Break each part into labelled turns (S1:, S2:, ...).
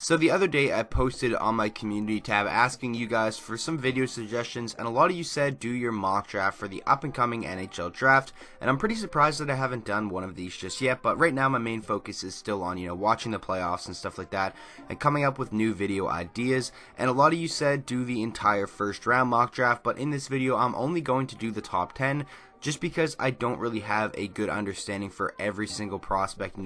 S1: So the other day I posted on my community tab asking you guys for some video suggestions, and a lot of you said do your mock draft for the up and coming NHL draft, and I'm pretty surprised that I haven't done one of these just yet. But right now my main focus is still on watching the playoffs and stuff like that and coming up with new video ideas. And a lot of you said do the entire first round mock draft, but in this video I'm only going to do the top 10 just because I don't really have a good understanding for every single prospect,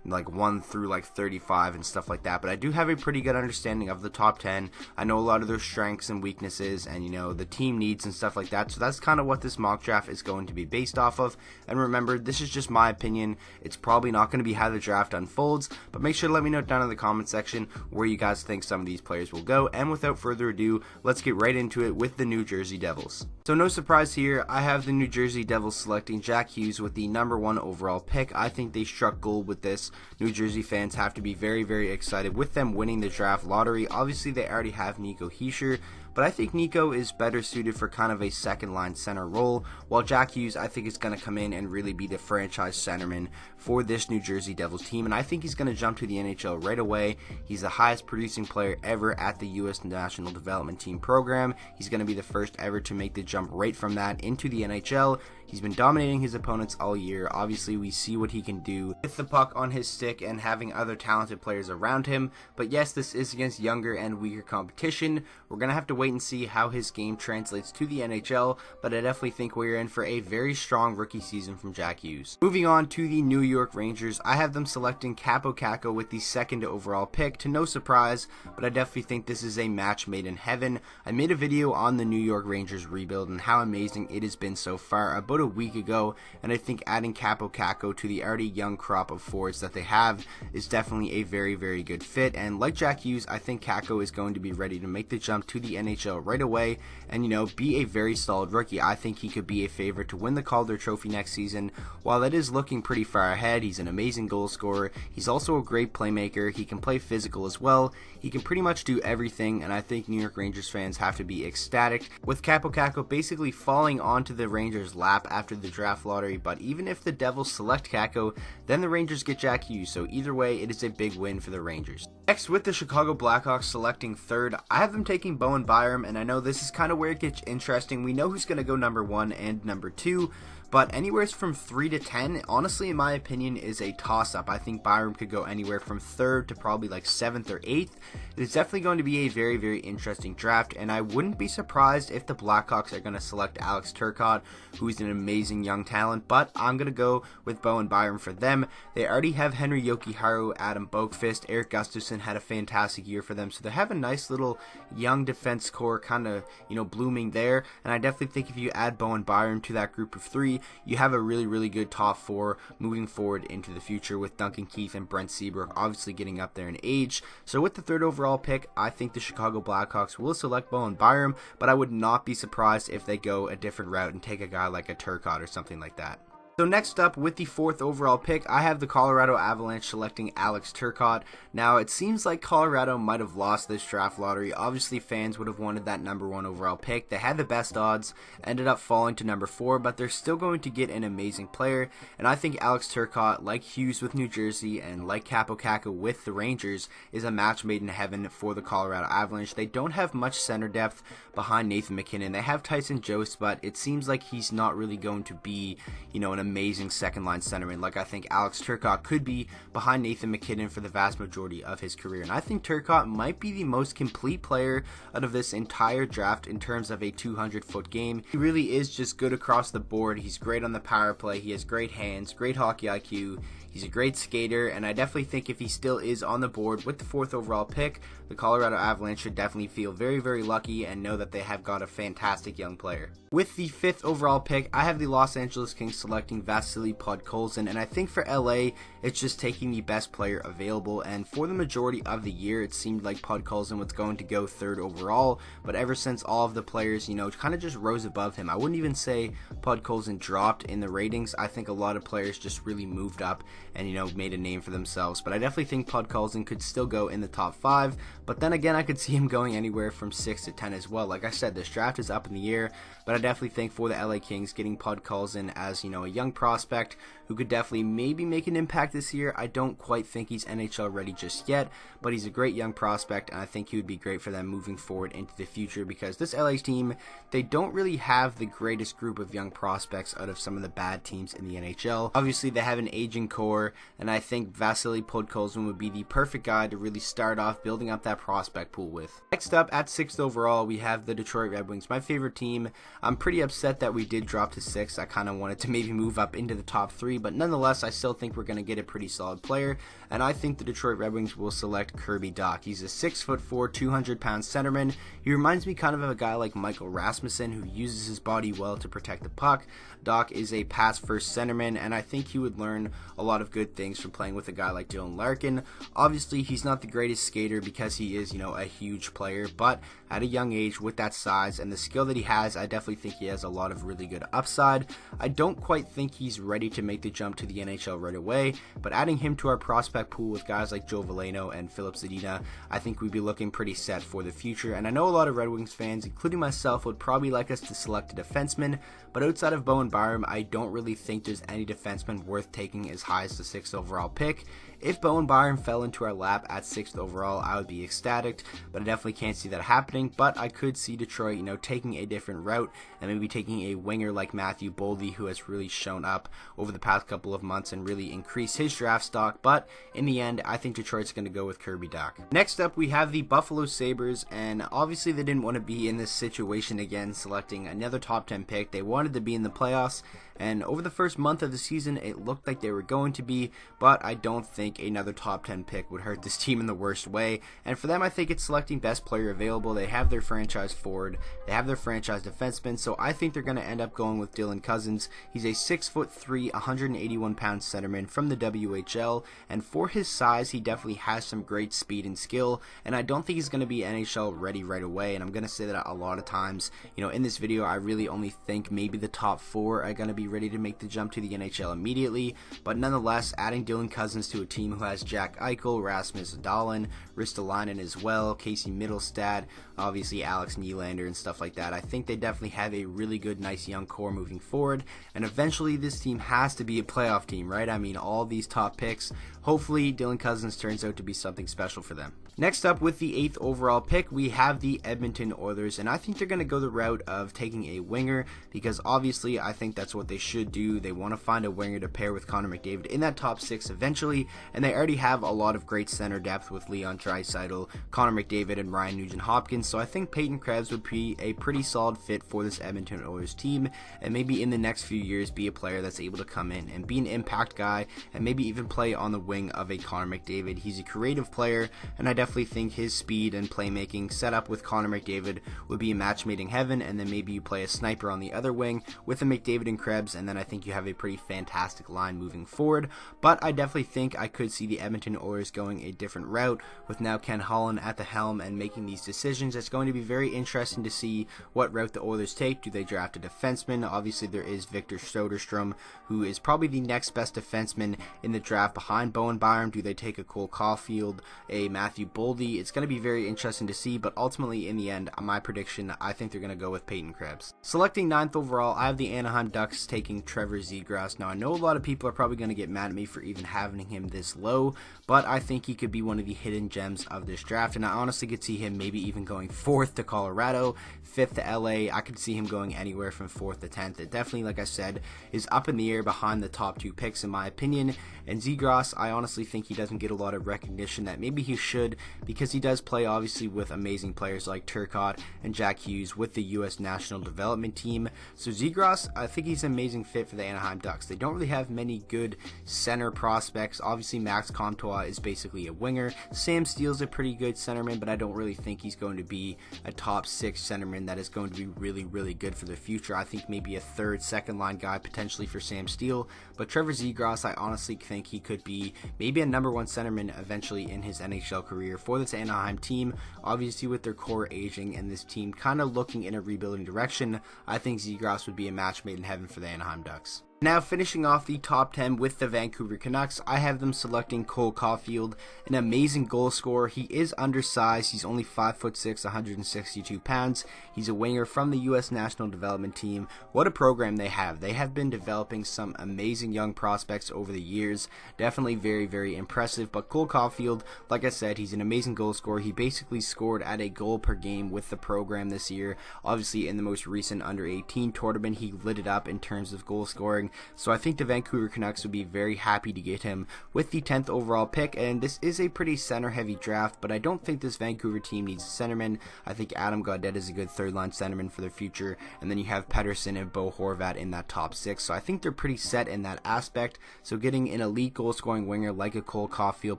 S1: like 1 through like 35 and stuff like that. But I do have a pretty good understanding of the top 10. I know a lot of their strengths and weaknesses and the team needs and stuff like that. So that's kind of what this mock draft is going to be based off of. And remember, this is just my opinion. It's probably not going to be how the draft unfolds, but make sure to let me know down in the comment section where you guys think some of these players will go. And without further ado, let's get right into it with the New Jersey Devils. So no surprise here, I have the New Jersey Devils selecting Jack Hughes with the #1 overall pick. I think they struck gold with this. New Jersey fans have to be very, very excited with them winning the draft lottery. Obviously, they already have Nico Hischier, but I think Nico is better suited for kind of a second-line center role, while Jack Hughes, I think, is going to come in and really be the franchise centerman for this New Jersey Devils team, and I think he's going to jump to the NHL right away. He's the highest producing player ever at the U.S. National Development Team program. He's going to be the first ever to make the jump right from that into the NHL. He's been dominating his opponents all year. Obviously, we see what he can do with the puck on his stick and having other talented players around him. But yes, this is against younger and weaker competition. We're going to have to wait and see how his game translates to the NHL, but I definitely think we're in for a very strong rookie season from Jack Hughes. Moving on to the New York Rangers, I have them selecting Kaapo Kakko with the 2nd overall pick, to no surprise, but I definitely think this is a match made in heaven. I made a video on the New York Rangers rebuild and how amazing it has been so far about a week ago, and I think adding Kaapo Kakko to the already young crop of forwards that they have is definitely a very, very good fit. And like Jack Hughes, I think Kakko is going to be ready to make the jump to the NHL right away and be a very solid rookie. I think he could be a favorite to win the Calder Trophy next season. While that is looking pretty far ahead, he's an amazing goal scorer. He's also a great playmaker. He can play physical as well. He can pretty much do everything, and I think New York Rangers fans have to be ecstatic with Kaapo Kakko basically falling onto the Rangers' lap after the draft lottery. But even if the Devils select Kakko, then the Rangers get Jack Hughes, so either way it is a big win for the Rangers. Next, with the Chicago Blackhawks selecting 3rd, I have them taking Bowen Byram, and I know this is kind of where it gets interesting. We know who's going to go #1 and #2, but anywhere from 3 to 10, honestly, in my opinion, is a toss-up. I think Byram could go anywhere from 3rd to probably like 7th or 8th. It's definitely going to be a very, very interesting draft, and I wouldn't be surprised if the Blackhawks are going to select Alex Turcotte, who's an amazing young talent, but I'm going to go with Bowen Byram for them. They already have Henry Jokiharju, Adam Boqvist, Eric Gustafsson had a fantastic year for them, so they have a nice little young defense core kind of, blooming there, and I definitely think if you add Bowen Byram to that group of 3, you have a really, really good top 4 moving forward into the future with Duncan Keith and Brent Seabrook obviously getting up there in age. So with the 3rd overall pick, I think the Chicago Blackhawks will select Bowen Byram, but I would not be surprised if they go a different route and take a guy like a Turcotte or something like that. So next up, with the 4th overall pick, I have the Colorado Avalanche selecting Alex Turcotte. Now, it seems like Colorado might have lost this draft lottery. Obviously, fans would have wanted that #1 overall pick. They had the best odds, ended up falling to #4, but they're still going to get an amazing player. And I think Alex Turcotte, like Hughes with New Jersey and like Kaapo Kakko with the Rangers, is a match made in heaven for the Colorado Avalanche. They don't have much center depth behind Nathan MacKinnon. They have Tyson Jost, but it seems like he's not really going to be, an amazing second-line centerman like I think Alex Turcotte could be behind Nathan MacKinnon for the vast majority of his career. And I think Turcotte might be the most complete player out of this entire draft in terms of a 200-foot game. He really is just good across the board. He's great on the power play. He has great hands, great hockey IQ. He's a great skater, and I definitely think if he still is on the board with the 4th overall pick, the Colorado Avalanche should definitely feel very, very lucky and know that they have got a fantastic young player. With the 5th overall pick, I have the Los Angeles Kings selecting Vasily Podkolzin, and I think for LA, it's just taking the best player available, and for the majority of the year, it seemed like Podkolzin was going to go 3rd overall, but ever since all of the players, kind of just rose above him, I wouldn't even say Podkolzin dropped in the ratings. I think a lot of players just really moved up and made a name for themselves, but I definitely think Podkolzin could still go in the top 5, but then again, I could see him going anywhere from 6 to 10 as well. Like I said, this draft is up in the air, but I definitely think for the LA Kings, getting Podkolzin as a young prospect who could definitely maybe make an impact this year. I don't quite think he's NHL ready just yet, but he's a great young prospect, and I think he would be great for them moving forward into the future, because this LA team, they don't really have the greatest group of young prospects out of some of the bad teams in the NHL. Obviously, they have an aging core, and I think Vasily Podkolzin would be the perfect guy to really start off building up that prospect pool with. Next up, at 6th overall, we have the Detroit Red Wings, my favorite team. I'm pretty upset that we did drop to 6. I kind of wanted to maybe move up into the top 3, but nonetheless, I still think we're going to get a pretty solid player, and I think the Detroit Red Wings will select Kirby Dach. He's a 6'4", 200-pound centerman. He reminds me kind of a guy like Michael Rasmussen, who uses his body well to protect the puck. Dach is a pass-first centerman, and I think he would learn a lot of good things from playing with a guy like Dylan Larkin. Obviously, he's not the greatest skater because he is, a huge player, but at a young age, with that size and the skill that he has, I definitely think he has a lot of really good upside. I don't quite think he's ready to make the jump to the NHL right away, but adding him to our prospect pool with guys like Joe Veleno and Filip Zadina, I think we'd be looking pretty set for the future. And I know a lot of Red Wings fans, including myself, would probably like us to select a defenseman, but outside of Bowen Byram, I don't really think there's any defenseman worth taking as high as the 6th overall pick. If Bowen Byram fell into our lap at 6th overall, I would be ecstatic, but I definitely can't see that happening. But I could see Detroit, taking a different route and maybe taking a winger like Matthew Boldy, who has really shown up over the past couple of months and really increased his draft stock. But in the end, I think Detroit's going to go with Kirby Dach. Next up, we have the Buffalo Sabres, and obviously they didn't want to be in this situation again, selecting another top 10 pick. They wanted to be in the playoffs, and over the first month of the season, it looked like they were going to be, but I don't think another top 10 pick would hurt this team in the worst way. And for them, I think it's selecting best player available. They have their franchise forward, they have their franchise defenseman, so I think they're going to end up going with Dylan Cozens. He's a 6'3", 181-pound centerman from the WHL, and for his size, he definitely has some great speed and skill, and I don't think he's going to be NHL ready right away. And I'm going to say that a lot of times, in this video, I really only think maybe the top 4 are going to be ready to make the jump to the NHL immediately, but nonetheless, adding Dylan Cozens to a team who has Jack Eichel, Rasmus Dahlin, Ristolainen as well, Casey Mittelstadt, obviously Alex Nylander and stuff like that, I think they definitely have a really good, nice young core moving forward, and eventually this team has to be a playoff team, right? I mean, all these top picks, hopefully Dylan Cozens turns out to be something special for them. Next up, with the 8th overall pick, we have the Edmonton Oilers, and I think they're going to go the route of taking a winger, because obviously I think that's what they should do. They want to find a winger to pair with Connor McDavid in that top 6 eventually, and they already have a lot of great center depth with Leon Draisaitl, Connor McDavid, and Ryan Nugent-Hopkins, so I think Peyton Krebs would be a pretty solid fit for this Edmonton Oilers team, and maybe in the next few years be a player that's able to come in and be an impact guy, and maybe even play on the wing of a Connor McDavid. He's a creative player, and I definitely think his speed and playmaking set up with Connor McDavid would be a match made in heaven, and then maybe you play a sniper on the other wing with a McDavid and Krebs, and then I think you have a pretty fantastic line moving forward. But I definitely think I could see the Edmonton Oilers going a different route with now Ken Holland at the helm and making these decisions. It's going to be very interesting to see what route the Oilers take. Do they draft a defenseman? Obviously there is Victor Soderstrom, who is probably the next best defenseman in the draft behind Bowen Byram. Do they take a Kol Caulfield, a Matthew Boldy? It's going to be very interesting to see, but ultimately in the end, my prediction, I think they're going to go with Peyton Krebs. Selecting 9th overall, I have the Anaheim Ducks taking Trevor Zegras. Now I know a lot of people are probably going to get mad at me for even having him this low, but I think he could be one of the hidden gems of this draft, and I honestly could see him maybe even going 4th to Colorado, 5th to LA. I could see him going anywhere from 4th to 10th. It definitely, like I said, is up in the air behind the top 2 picks in my opinion, and Zegras, I honestly think he doesn't get a lot of recognition that maybe he should, because he does play obviously with amazing players like Turcotte and Jack Hughes with the U.S. National Development Team. So Zegras, I think he's an amazing fit for the Anaheim Ducks. They don't really have many good center prospects. Obviously Max Comtois is basically a winger. Sam Steele's a pretty good centerman, but I don't really think he's going to be a top 6 centerman that is going to be really, really good for the future. I think maybe a 3rd, 2nd line guy potentially for Sam Steele, but Trevor Zegras, I honestly think he could be maybe a number 1 centerman eventually in his NHL career for this Anaheim team. Obviously with their core aging and this team kind of looking in a rebuilding direction, I think Zegras would be a match made in heaven for the Anaheim Ducks. Now finishing off the top 10 with the Vancouver Canucks, I have them selecting Kol Caulfield, an amazing goal scorer. He is undersized, he's only 5'6", 162 pounds. He's a winger from the U.S. National Development Team. What a program they have. They have been developing some amazing young prospects over the years. Definitely very, very impressive. But Kol Caulfield, like I said, he's an amazing goal scorer. He basically scored at a goal per game with the program this year. Obviously in the most recent under-18 tournament, he lit it up in terms of goal scoring. So I think the Vancouver Canucks would be very happy to get him with the 10th overall pick, and this is a pretty center-heavy draft, but I don't think this Vancouver team needs a centerman. I think Adam Gaudette is a good third-line centerman for their future, and then you have Pettersson and Bo Horvat in that top 6, so I think they're pretty set in that aspect. So getting an elite goal-scoring winger like a Kol Caulfield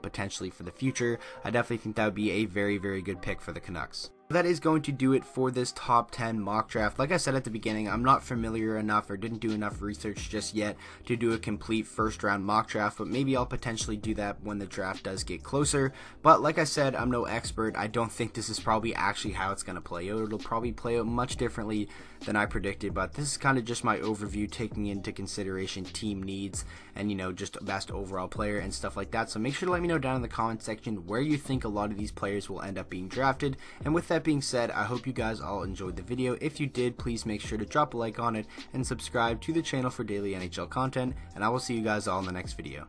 S1: potentially for the future, I definitely think that would be a very, very good pick for the Canucks. That is going to do it for this top 10 mock draft. Like I said at the beginning, I'm not familiar enough or didn't do enough research just yet to do a complete first round mock draft, but maybe I'll potentially do that when the draft does get closer. But like I said, I'm no expert. I don't think this is probably actually how it's going to play out. It'll probably play out much differently than I predicted, but this is kind of just my overview, taking into consideration team needs and, you know, just best overall player and stuff like that. So make sure to let me know down in the comment section where you think a lot of these players will end up being drafted. And with that being said, I hope you guys all enjoyed the video. If you did, please make sure to drop a like on it and subscribe to the channel for daily NHL content, and I will see you guys all in the next video.